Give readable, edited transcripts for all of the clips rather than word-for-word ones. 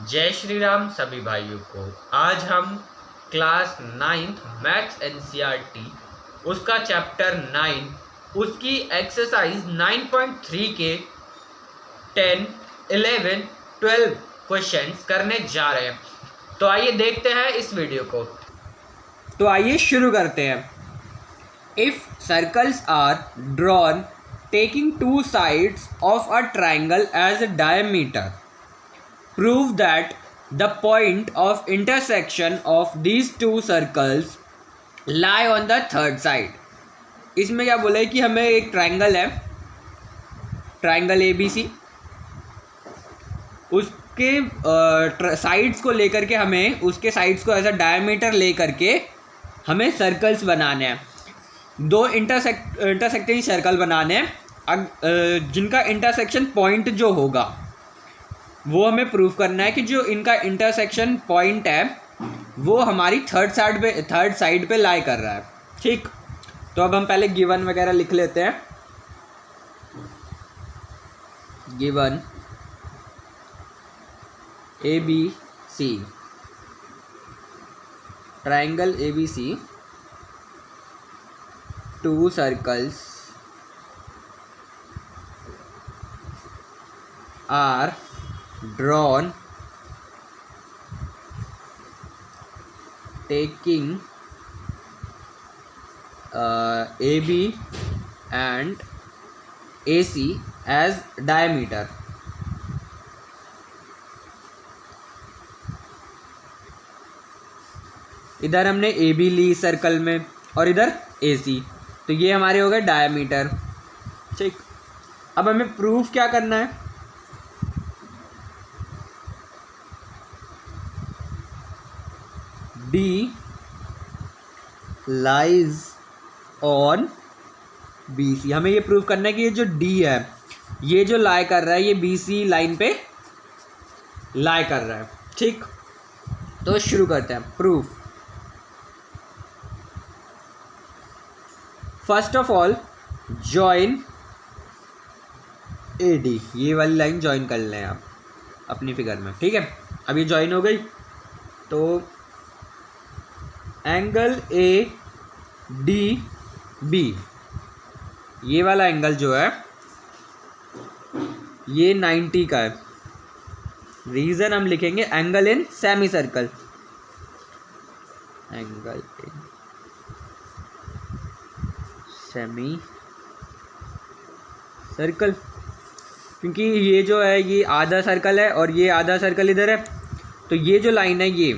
जय श्री राम सभी भाइयों को। आज हम क्लास 9th मैथ्स एनसीईआरटी उसका चैप्टर 9 उसकी एक्सरसाइज 9.3 के 10, 11, 12 क्वेश्चंस करने जा रहे हैं। तो आइए देखते हैं इस वीडियो को। तो आइए शुरू करते हैं। If circles are drawn taking two sides of a triangle as a diameter, prove that the point of intersection of these two circles lie on the third side। इसमें क्या बोला है कि हमें एक ट्राइंगल है, ट्राइंगल ABC, उसके sides को लेकर के हमें उसके साइड्स को एज अ डायमीटर लेकर के हमें सर्कल्स बनाने हैं। दो इंटरसेक्टिंग सर्कल बनाने हैं, जिनका इंटरसेक्शन पॉइंट जो होगा वो हमें प्रूव करना है कि जो इनका इंटरसेक्शन पॉइंट है वो हमारी थर्ड साइड पे लाई कर रहा है। ठीक, तो अब हम पहले गिवन वगैरह लिख लेते हैं। Given ABC, triangle ABC, two circles are drawn taking AB and AC as diameter। इधर हमने AB ली सर्कल में और इधर AC, तो ये हमारे हो गए डायमीटर। ठीक, अब हमें प्रूफ क्या करना है? D lies on BC। हमें ये प्रूव करना है कि ये जो D है ये जो लाई कर रहा है ये BC लाइन पे लाई कर रहा है। ठीक, तो शुरू करते हैं proof. First of all join AD, ये वाली लाइन ज्वाइन कर लें आप अपनी फिगर में। ठीक है, अब ये ज्वाइन हो गई तो एंगल ADB, ये वाला एंगल जो है ये 90 का है। रीजन हम लिखेंगे angle in semi circle, angle in semi circle, क्योंकि ये जो है ये आधा सर्कल है और ये आधा सर्कल इधर है, तो ये जो लाइन है ये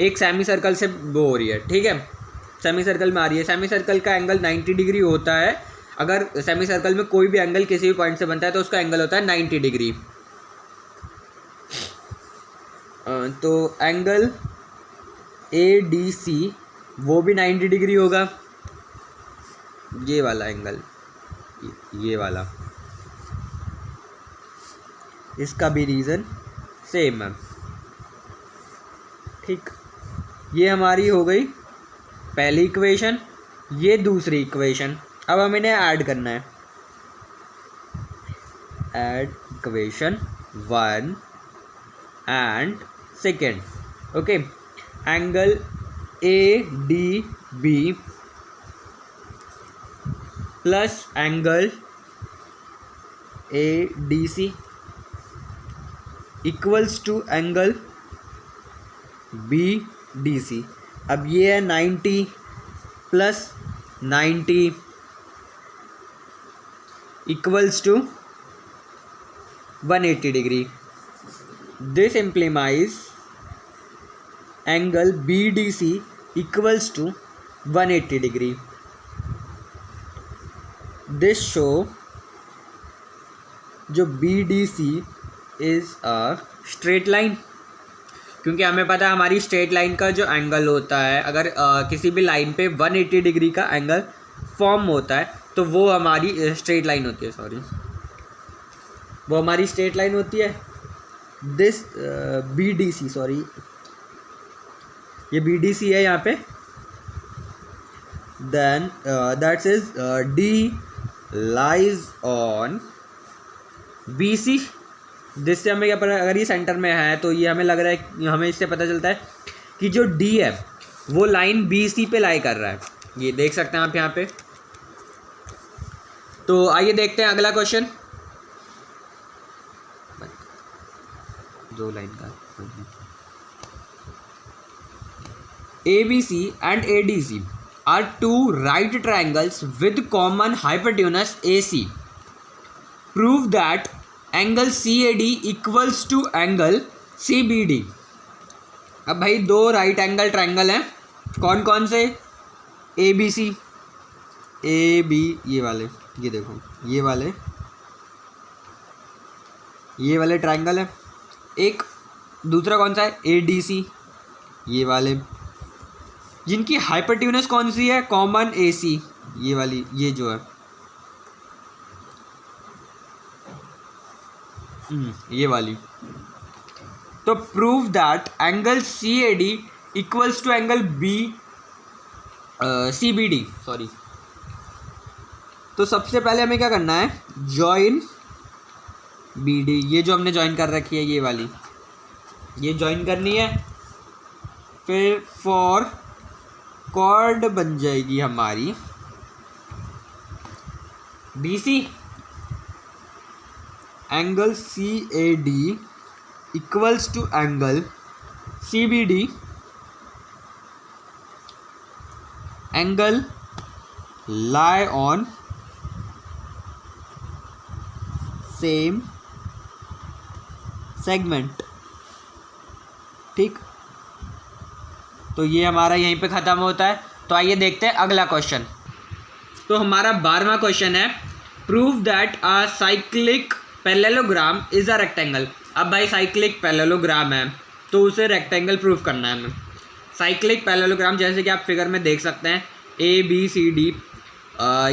एक सेमी सर्कल से वो हो रही है। ठीक है, सेमी सर्कल में आ रही है। सेमी सर्कल का एंगल 90 डिग्री होता है। अगर सेमी सर्कल में कोई भी एंगल किसी भी पॉइंट से बनता है तो उसका एंगल होता है 90 डिग्री। तो एंगल ADC वो भी 90 डिग्री होगा, ये वाला एंगल, ये वाला, इसका भी रीज़न सेम है। ठीक, ये हमारी हो गई पहली इक्वेशन, ये दूसरी इक्वेशन। अब हम इन्हें ऐड करना है। Add equation 1 and second. Okay, angle ADB plus angle ADC equals to angle BDC। अब ये है 90 plus 90 equals to 180 degree. This implies angle BDC equals to 180 degree. This show जो BDC is a straight line, क्योंकि हमें पता है हमारी straight line का जो एंगल होता है, अगर किसी भी लाइन पे 180 डिग्री का एंगल फॉर्म होता है तो वो हमारी स्ट्रेट लाइन होती है। सॉरी, वो हमारी स्ट्रेट लाइन होती है। दिस BDC, सॉरी ये BDC है यहाँ पे। Then that is D lies on BC, जिससे हमें क्या पता, अगर ये सेंटर में है तो ये हमें लग रहा है, हमें इससे पता चलता है कि जो डी है वो लाइन बी सी पे लाई कर रहा है। ये देख सकते हैं आप यहाँ पे। तो आइए देखते हैं अगला क्वेश्चन। दो लाइन का ABC and ADC are two right triangles with common hypotenuse AC. Prove that angle CAD equals to angle CBD. अब भाई दो राइट एंगल ट्रायंगल हैं, कौन कौन से? ABC, AB, ये वाले, ये देखो ये वाले ट्रायंगल है। एक दूसरा कौन सा है? ADC, ये वाले, जिनकी हाइपोटेन्यूज कौन सी है? कॉमन AC, ये वाली, ये जो है ये वाली। तो prove that angle CAD equals to angle CBD, sorry. तो सबसे पहले हमें क्या करना है? जॉइन BD, ये जो हमने जॉइन कर रखी है ये वाली, ये जॉइन करनी है। फिर फॉर कॉर्ड बन जाएगी हमारी BC, angle CAD equals to angle CBD, angle lie on same segment. ठीक, तो ये हमारा यहीं पे ख़त्म होता है। तो आइए देखते हैं अगला क्वेश्चन। तो हमारा 12वां क्वेश्चन है, prove that a cyclic parallelogram is a rectangle. अब भाई साइक्लिक पैरेललोग्राम है तो उसे रेक्टेंगल प्रूव करना है हमें। साइक्लिक पैरेललोग्राम जैसे कि आप फिगर में देख सकते हैं ABCD,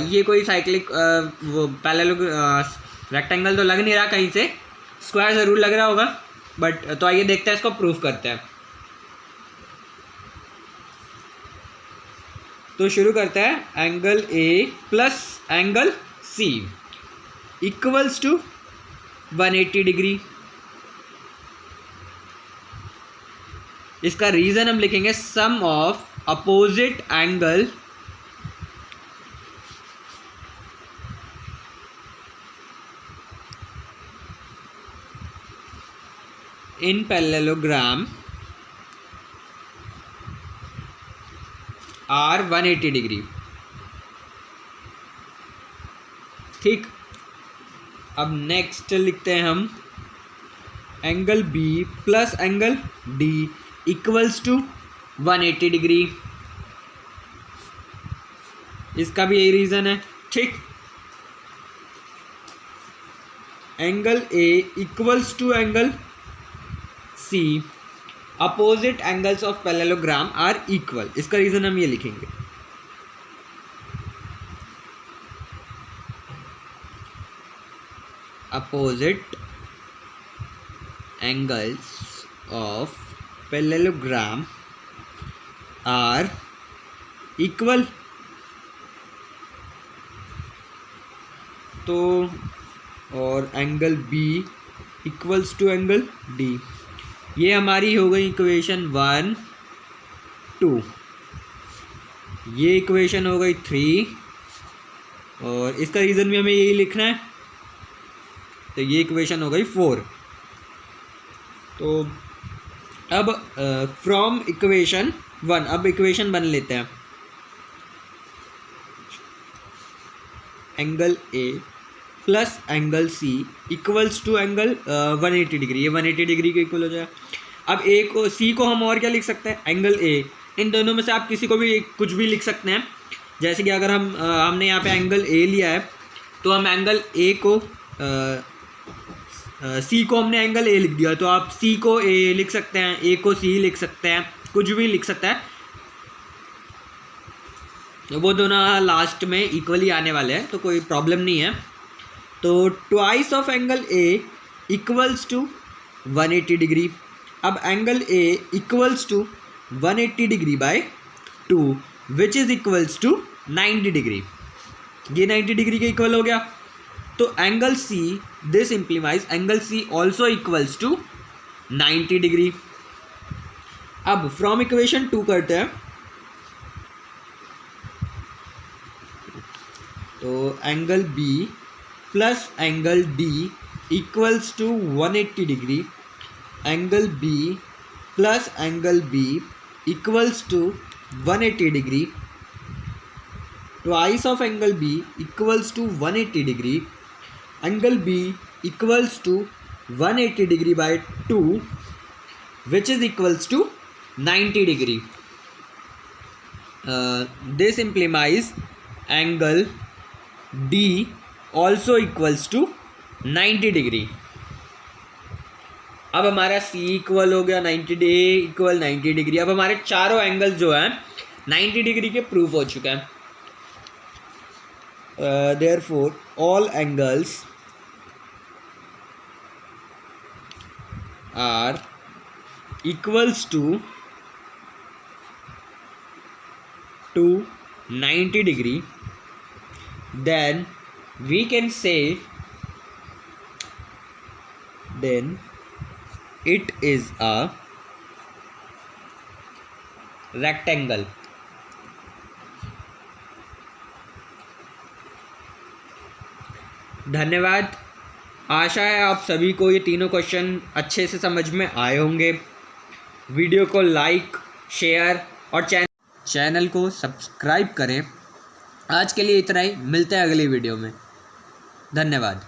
ये कोई साइक्लिक वो रेक्टेंगल तो लग नहीं रहा, कहीं से स्क्वायर ज़रूर लग रहा होगा, बट तो आइए देखते हैं, इसको प्रूफ करते हैं। तो शुरू करते हैं। Angle A plus angle C equals to 180 degree. इसका रीज़न हम लिखेंगे sum of opposite angle in parallelogram are 180 degree. ठीक, अब नेक्स्ट लिखते हैं हम angle B plus angle D equals to 180 degree. इसका भी यही रीज़न है। ठीक, angle A equals to angle C, opposite angles of parallelogram are equal. इसका रीज़न हम ये लिखेंगे। Opposite angles of parallelogram are equal. तो और angle B equals to angle D, ये हमारी हो गई इक्वेशन 1 2, ये इक्वेशन हो गई 3, और इसका रीज़न भी हमें यही लिखना है। तो ये इक्वेशन हो गई 4। तो अब फ्रॉम इक्वेशन 1 अब इक्वेशन 1 लेते हैं। Angle A plus angle C equals to angle 180 degree, ये 180 डिग्री के इक्वल हो जाएगा। अब A को C को हम और क्या लिख सकते हैं? Angle A। इन दोनों में से आप किसी को भी कुछ भी लिख सकते हैं। जैसे कि अगर हमने यहाँ पे एंगल A लिया है तो हम एंगल A को C को हमने एंगल A लिख दिया, तो आप C को A लिख सकते हैं, A को C लिख सकते हैं, कुछ भी लिख सकता है। वो दोनों लास्ट में इक्वली आने वाले हैं, तो कोई प्रॉब्लम नहीं है। तो twice of angle A equals to 180 degree. अब angle A equals to 180 degree by 2 which is equals to 90 degree. ये 90 डिग्री के इक्वल हो गया। तो angle C, this implies angle C also equals to 90 degree. अब फ्रॉम इक्वेशन 2 करते हैं, तो angle B plus angle D equals to 180 degree, angle B plus angle B equals to 180 degree, twice of angle B equals to 180 degree, angle B equals to 180 degree by 2 which is equals to 90 degree. This implies angle D also equals to 90 degree. अब हमारा C equal हो गया 90 equal 90 degree. अब हमारे चारों angle जो हैं 90 degree के प्रूफ हो चुके हैं। Therefore all angles are equals to 90 degree. Then we can say then it is a rectangle. धन्यवाद। आशा है आप सभी को ये तीनों क्वेश्चन अच्छे से समझ में आए होंगे। वीडियो को लाइक, शेयर और चैनल को सब्सक्राइब करें। आज के लिए इतना ही, मिलते हैं अगली वीडियो में। धन्यवाद।